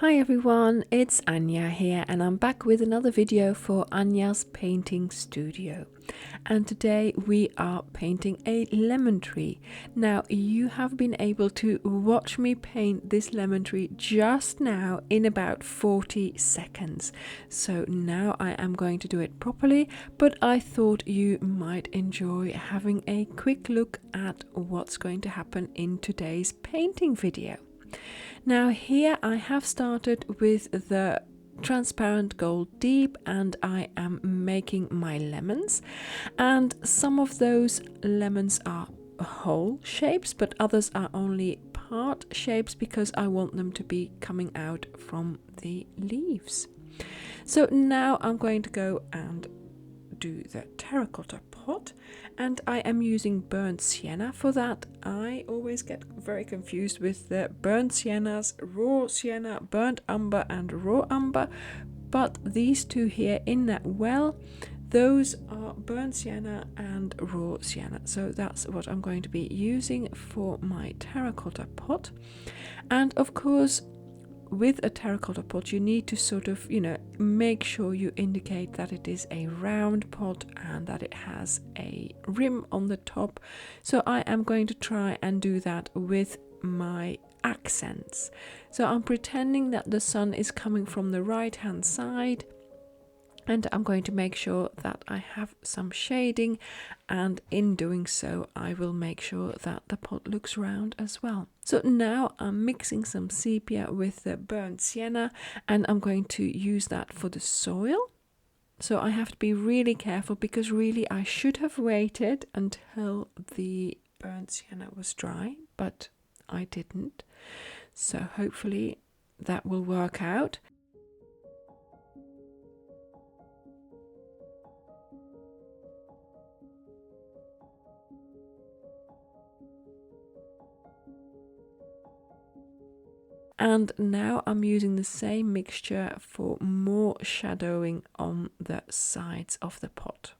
Hi everyone, it's Anja here and I'm back with another video for Anja's painting studio. And today we are painting a lemon tree. Now you have been able to watch me paint this lemon tree just now in about 40 seconds. So now I am going to do it properly, but I thought you might enjoy having a quick look at what's going to happen in today's painting video. Now here I have started with the transparent gold deep and I am making my lemons, and some of those lemons are whole shapes but others are only part shapes because I want them to be coming out from the leaves. So now I'm going to go and do the terracotta pot, and I am using burnt sienna for that. I always get very confused with the burnt siennas, raw sienna, burnt umber and raw umber, but these two here in that well, those are burnt sienna and raw sienna. So that's what I'm going to be using for my terracotta pot. And of course, with a terracotta pot you need to sort of, make sure you indicate that it is a round pot and that it has a rim on the top. So I am going to try and do that with my accents. So I'm pretending that the sun is coming from the right hand side, and I'm going to make sure that I have some shading, and in doing so I will make sure that the pot looks round as well. So now I'm mixing some sepia with the burnt sienna and I'm going to use that for the soil. So I have to be really careful because really I should have waited until the burnt sienna was dry, but I didn't. So hopefully that will work out. And now I'm using the same mixture for more shadowing on the sides of the pot.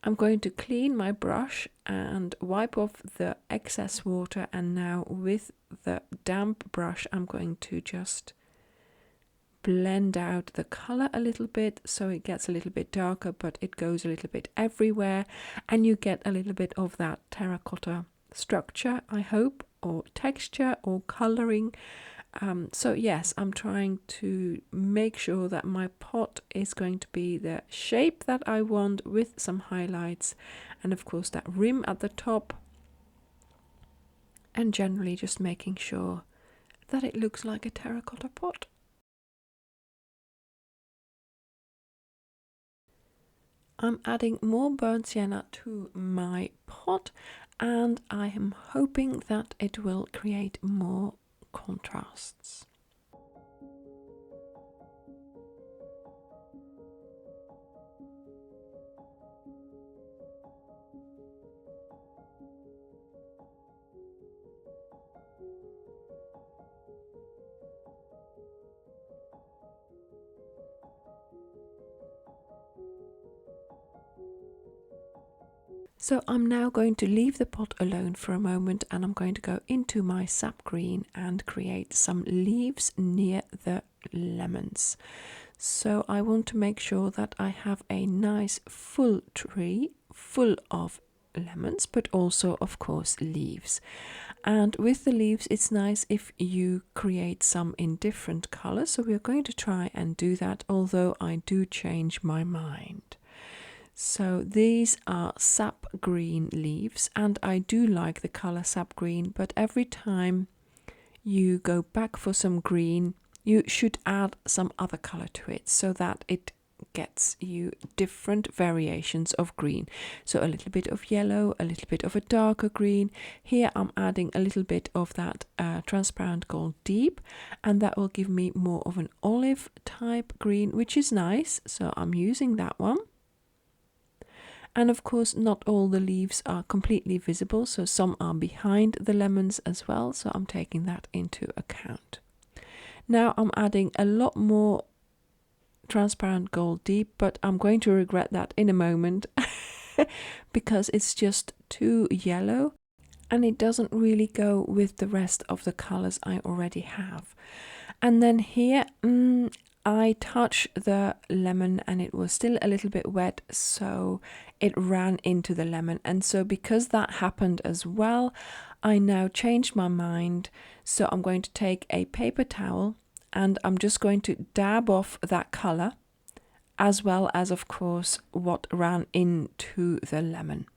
I'm going to clean my brush and wipe off the excess water, and now with the damp brush I'm going to just blend out the color a little bit so it gets a little bit darker, but it goes a little bit everywhere and you get a little bit of that terracotta structure, I hope, or texture or coloring. So yes, I'm trying to make sure that my pot is going to be the shape that I want, with some highlights and of course that rim at the top, and generally just making sure that it looks like a terracotta pot. I'm adding more burnt sienna to my pot and I am hoping that it will create more contrasts. So I'm now going to leave the pot alone for a moment and I'm going to go into my sap green and create some leaves near the lemons. So I want to make sure that I have a nice full tree full of lemons, but also of course leaves. And with the leaves it's nice if you create some in different colors, so we're going to try and do that, although I do change my mind. So these are sap green leaves and I do like the color sap green, but every time you go back for some green you should add some other color to it so that it gets you different variations of green. So a little bit of yellow, a little bit of a darker green. Here I'm adding a little bit of that transparent gold deep, and that will give me more of an olive type green, which is nice, so I'm using that one. And of course not all the leaves are completely visible, so some are behind the lemons as well, so I'm taking that into account. Now I'm adding a lot more transparent gold deep, but I'm going to regret that in a moment because it's just too yellow and it doesn't really go with the rest of the colors I already have. And then here I touched the lemon and it was still a little bit wet, so it ran into the lemon. And so because that happened as well, I now changed my mind. So I'm going to take a paper towel and I'm just going to dab off that color, as well as, of course, what ran into the lemon.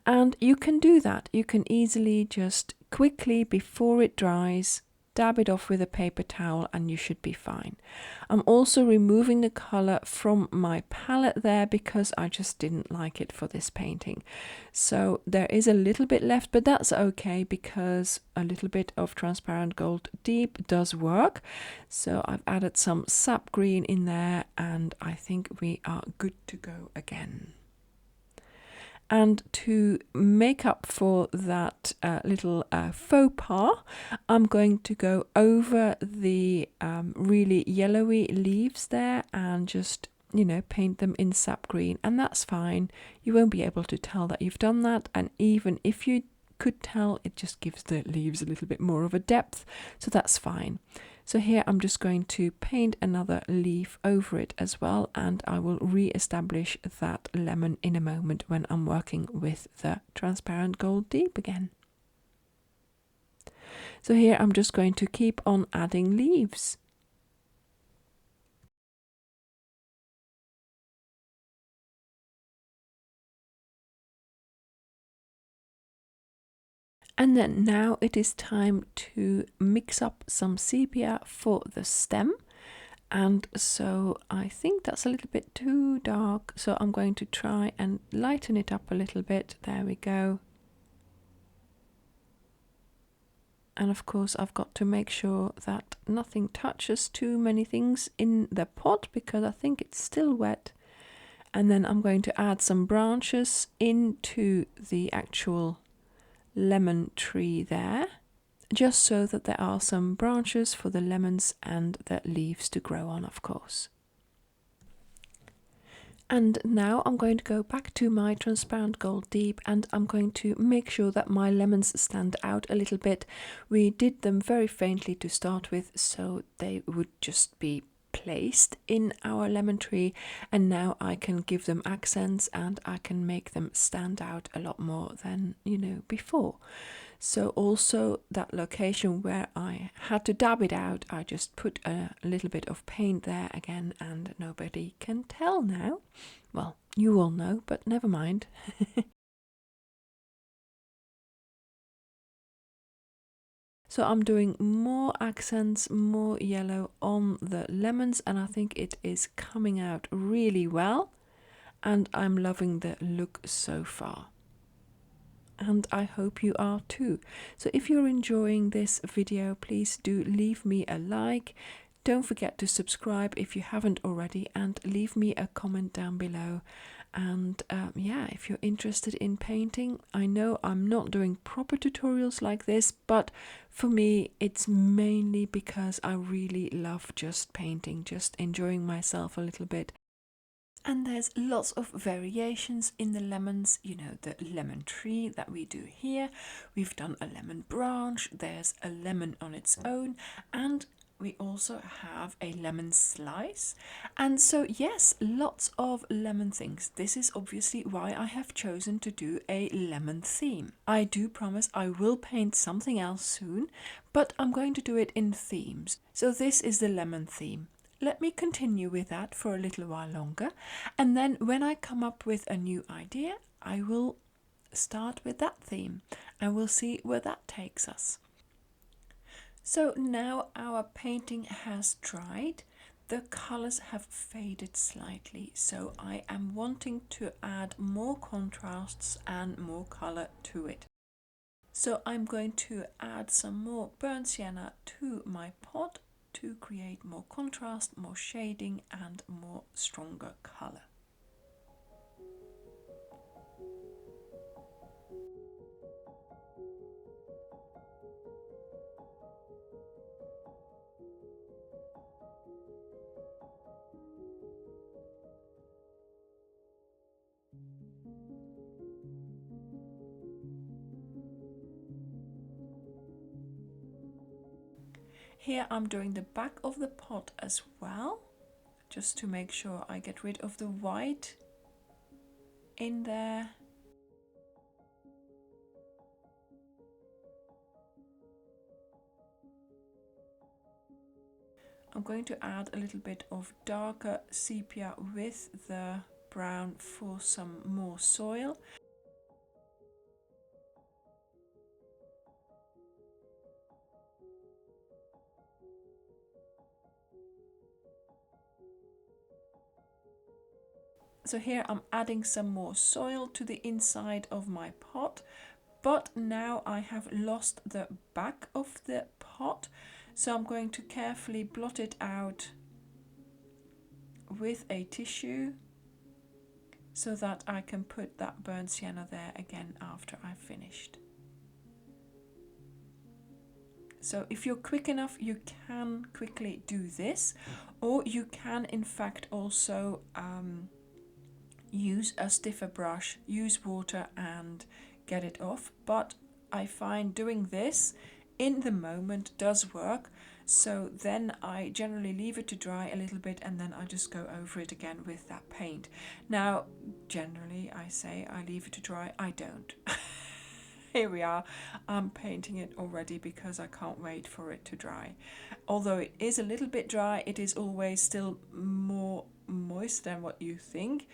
And you can do that. You can easily just quickly, before it dries, dab it off with a paper towel and you should be fine. I'm also removing the color from my palette there because I just didn't like it for this painting. So there is a little bit left, but that's okay because a little bit of transparent gold deep does work. So I've added some sap green in there and I think we are good to go again. And to make up for that little faux pas, I'm going to go over the really yellowy leaves there and just, you know, paint them in sap green. And that's fine. You won't be able to tell that you've done that. And even if you could tell, it just gives the leaves a little bit more of a depth. So that's fine. So here I'm just going to paint another leaf over it as well, and I will re-establish that lemon in a moment when I'm working with the transparent gold deep again. So here I'm just going to keep on adding leaves. And then now it is time to mix up some sepia for the stem. And so I think that's a little bit too dark. So I'm going to try and lighten it up a little bit. There we go. And of course I've got to make sure that nothing touches too many things in the pot because I think it's still wet. And then I'm going to add some branches into the actual lemon tree there, just so that there are some branches for the lemons and the leaves to grow on, of course. And now I'm going to go back to my transparent gold deep and I'm going to make sure that my lemons stand out a little bit. We did them very faintly to start with, so they would just be placed in our lemon tree, and now I can give them accents and I can make them stand out a lot more than, you know, before. So also that location where I had to dab it out, I just put a little bit of paint there again and nobody can tell now. Well, you all know, but never mind. So I'm doing more accents, more yellow on the lemons, and I think it is coming out really well. And I'm loving the look so far. And I hope you are too. So if you're enjoying this video, please do leave me a like. Don't forget to subscribe if you haven't already, and leave me a comment down below. And yeah, if you're interested in painting, I know I'm not doing proper tutorials like this, but for me it's mainly because I really love just painting, just enjoying myself a little bit. And there's lots of variations in the lemons, you know, the lemon tree that we do here. We've done a lemon branch, there's a lemon on its own, and we also have a lemon slice. And so yes, lots of lemon things. This is obviously why I have chosen to do a lemon theme. I do promise I will paint something else soon, but I'm going to do it in themes. So this is the lemon theme. Let me continue with that for a little while longer, and then when I come up with a new idea, I will start with that theme and we'll see where that takes us. So now our painting has dried. The colors have faded slightly, so I am wanting to add more contrasts and more color to it. So I'm going to add some more burnt sienna to my pot to create more contrast, more shading and more stronger color. Here I'm doing the back of the pot as well, just to make sure I get rid of the white in there. I'm going to add a little bit of darker sepia with the brown for some more soil. So here I'm adding some more soil to the inside of my pot, but now I have lost the back of the pot, so I'm going to carefully blot it out with a tissue so that I can put that burnt sienna there again after I've finished. So if you're quick enough, you can quickly do this, or you can in fact also use a stiffer brush, use water and get it off. But I find doing this in the moment does work, so then I generally leave it to dry a little bit and then I just go over it again with that paint. Now generally I say I leave it to dry, I don't. Here we are, I'm painting it already because I can't wait for it to dry. Although it is a little bit dry, it is always still more moist than what you think,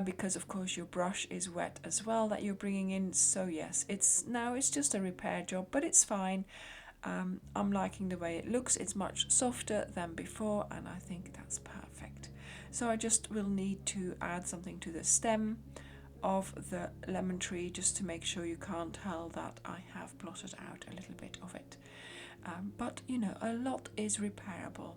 because of course your brush is wet as well that you're bringing in. So yes, it's just a repair job, but it's fine. I'm liking the way it looks. It's much softer than before and I think that's perfect. So I just will need to add something to the stem of the lemon tree just to make sure you can't tell that I have blotted out a little bit of it. But you know, a lot is repairable.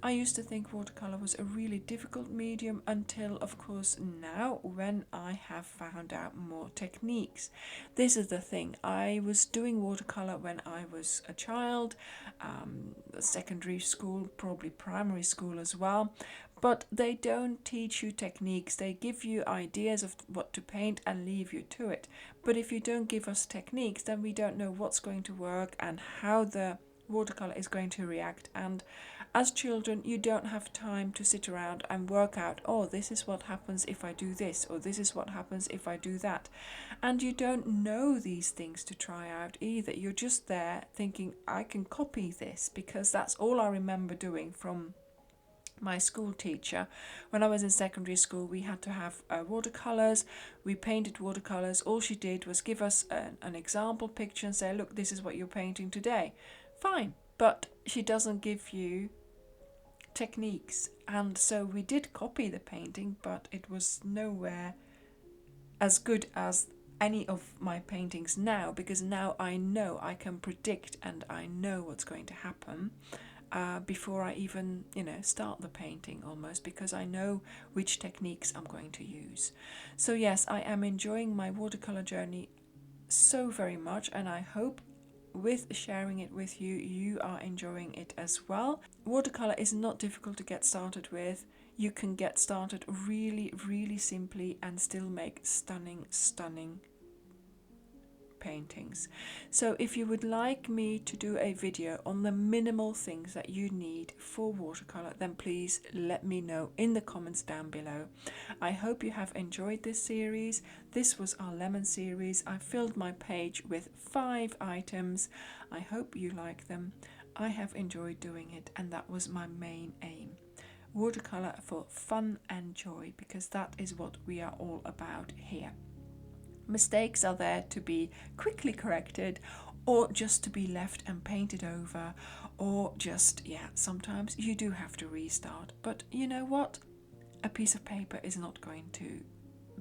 I used to think watercolor was a really difficult medium until, of course, now when I have found out more techniques. This is the thing, I was doing watercolor when I was a child, secondary school, probably primary school as well, but they don't teach you techniques. They give you ideas of what to paint and leave you to it. But if you don't give us techniques, then we don't know what's going to work and how the watercolor is going to react. And as children, you don't have time to sit around and work out, oh, this is what happens if I do this, or this is what happens if I do that. And you don't know these things to try out either. You're just there thinking, I can copy this, because that's all I remember doing from my school teacher. When I was in secondary school, we had to have watercolors. We painted watercolors. All she did was give us an example picture and say, look, this is what you're painting today. Fine, but she doesn't give you techniques. And so we did copy the painting, but it was nowhere as good as any of my paintings now, because now I know, I can predict and I know what's going to happen before I even, start the painting, almost, because I know which techniques I'm going to use. So yes, I am enjoying my watercolor journey so very much, and I hope with sharing it with you, you are enjoying it as well. Watercolor is not difficult to get started with. You can get started really, really simply and still make stunning, stunning paintings. So if you would like me to do a video on the minimal things that you need for watercolor, then please let me know in the comments down below. I hope you have enjoyed this series. This was our lemon series. I filled my page with 5 items. I hope you like them. I have enjoyed doing it, and that was my main aim. Watercolor for fun and joy, because that is what we are all about here. Mistakes are there to be quickly corrected, or just to be left and painted over, or just, sometimes you do have to restart. But you know what? A piece of paper is not going to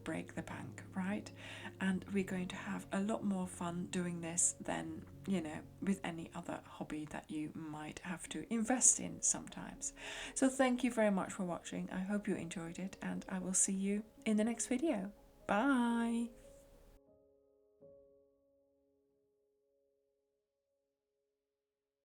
break the bank, right? And we're going to have a lot more fun doing this than, with any other hobby that you might have to invest in sometimes. So thank you very much for watching. I hope you enjoyed it, and I will see you in the next video. Bye!